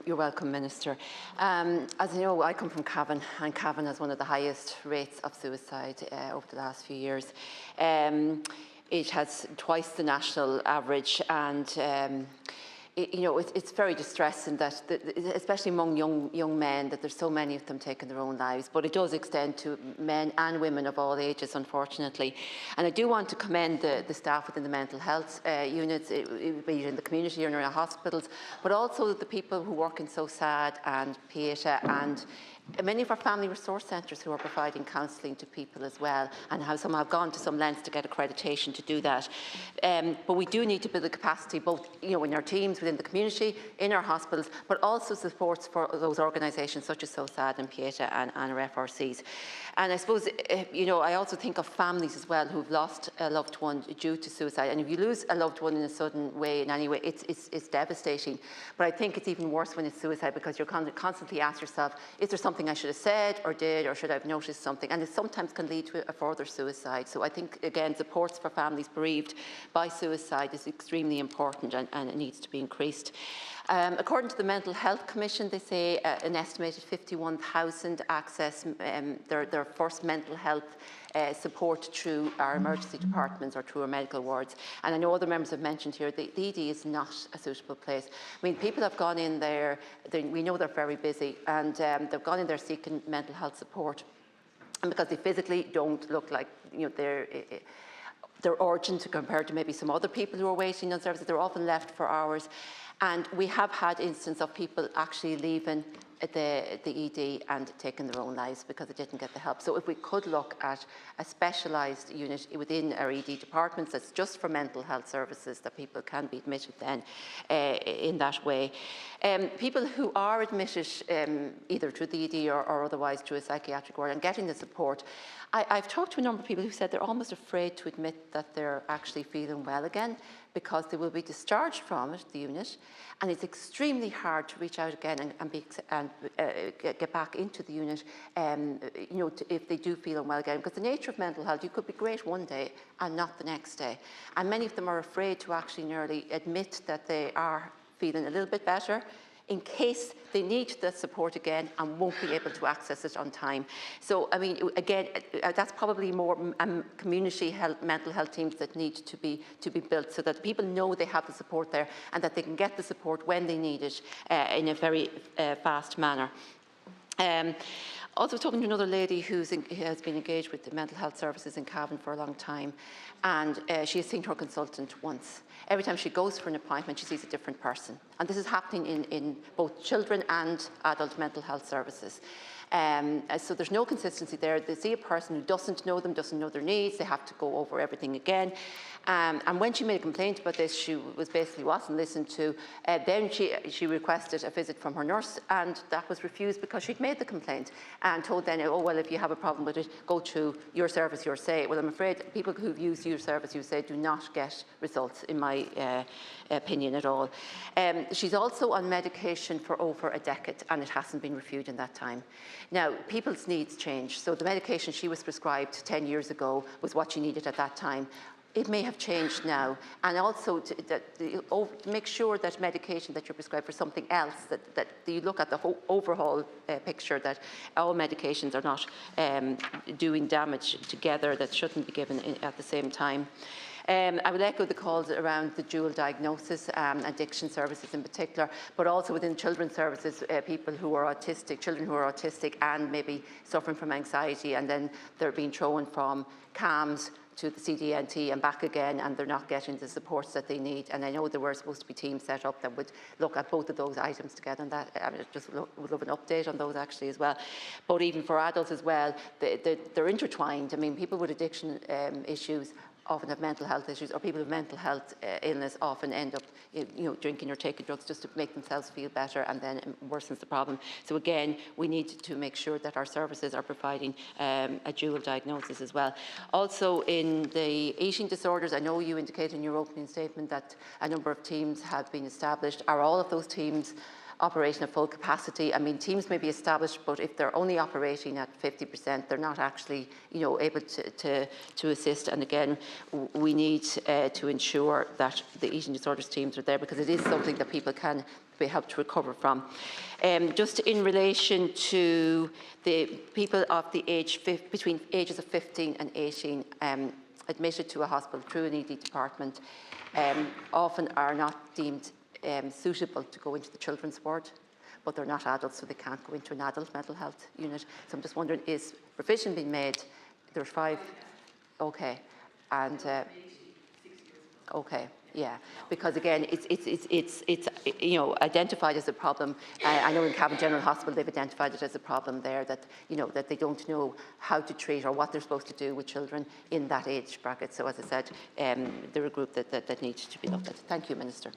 You're welcome, Minister. As you know, I come from Cavan, and Cavan has one of the highest rates of suicide over the last few years. It has twice the national average, and it's very distressing that, especially among young men, that there's so many of them taking their own lives. But it does extend to men and women of all ages, unfortunately. And I do want to commend the staff within the mental health units, be it in the community or in our hospitals, but also the people who work in SOSAD and Pieta and many of our family resource centres who are providing counselling to people as well, and how some have gone to some lengths to get accreditation to do that. But we do need to build the capacity, both in our teams within the community, in our hospitals, but also supports for those organisations such as SOSAD and Pieta and our FRCs. And I suppose, I also think of families as well who've lost a loved one due to suicide. And if you lose a loved one in a sudden way, in any way, it's devastating. But I think it's even worse when it's suicide, because you're constantly ask yourself, is there something I should have said or did, or should I have noticed something? And it sometimes can lead to a further suicide. So I think, again, supports for families bereaved by suicide is extremely important, and it needs to be increased. According to the Mental Health Commission, they say an estimated 51,000 access their first mental health support through our emergency departments or through our medical wards. And I know other members have mentioned here the ED is not a suitable place. I mean, people have gone in there, we know they're very busy, and they've gone in there seeking mental health support. And because they physically don't look like they're urgent compared to maybe some other people who are waiting on services, they're often left for hours. And we have had instances of people actually leaving the ED and taking their own lives because they didn't get the help. So if we could look at a specialised unit within our ED departments that's just for mental health services, that people can be admitted then in that way. People who are admitted either through the ED or otherwise through a psychiatric ward and getting the support, I've talked to a number of people who said they're almost afraid to admit that they're actually feeling well again, because they will be discharged from it, the unit, and it's extremely hard to reach out again and get back into the unit, if they do feel unwell again. Because the nature of mental health, you could be great one day and not the next day. And many of them are afraid to actually nearly admit that they are feeling a little bit better, in case they need the support again and won't be able to access it on time. So, I mean, again, that's probably more community health, mental health teams that need to be built, so that people know they have the support there and that they can get the support when they need it in a very fast manner. Also talking to another lady who has been engaged with the mental health services in Cavan for a long time, and she has seen her consultant once. Every time she goes for an appointment, she sees a different person. And this is happening in both children and adult mental health services. So there's no consistency there. They see a person who doesn't know them, doesn't know their needs, they have to go over everything again. And when she made a complaint about this, she wasn't listened to. Then she requested a visit from her nurse, and that was refused because she'd made the complaint and told then, oh, well, if you have a problem with it, go to your service, your say. Well, I'm afraid people who've used your service, you say, do not get results, in my opinion, at all. She's also on medication for over a decade, and it hasn't been reviewed in that time. Now, people's needs change. So the medication she was prescribed 10 years ago was what she needed at that time. It may have changed now, and also to make sure that medication that you're prescribed for something else, that you look at the whole overall picture, that all medications are not doing damage together, that shouldn't be given at the same time. I would echo the calls around the dual diagnosis, addiction services in particular, but also within children's services, people who are autistic, children who are autistic and maybe suffering from anxiety, and then they're being thrown from CAMHS to the CDNT and back again, and they're not getting the supports that they need. And I know there were supposed to be teams set up that would look at both of those items together, and that I just would love an update on those actually as well. But even for adults as well, they're intertwined. I mean, people with addiction issues often have mental health issues, or people with mental health illness often end up drinking or taking drugs just to make themselves feel better, and then it worsens the problem. So again, we need to make sure that our services are providing a dual diagnosis as well. Also in the eating disorders, I know you indicated in your opening statement that a number of teams have been established. Are all of those teams operating at full capacity? I mean, teams may be established, but if they're only operating at 50%, they're not actually, able to assist. And again, we need to ensure that the eating disorders teams are there, because it is something that people can be helped to recover from. Just in relation to the people of the between ages of 15 and 18 admitted to a hospital through an ED department, often are not deemed suitable to go into the children's ward, but they're not adults, so they can't go into an adult mental health unit. So I'm just wondering, is provision being made? There's 5, okay, and okay, yeah, because again, it's you know, identified as a problem. I know in Cavan General Hospital they've identified it as a problem there, that you know, that they don't know how to treat or what they're supposed to do with children in that age bracket. So as I said, they're a group that needs to be looked at. Thank you, Minister.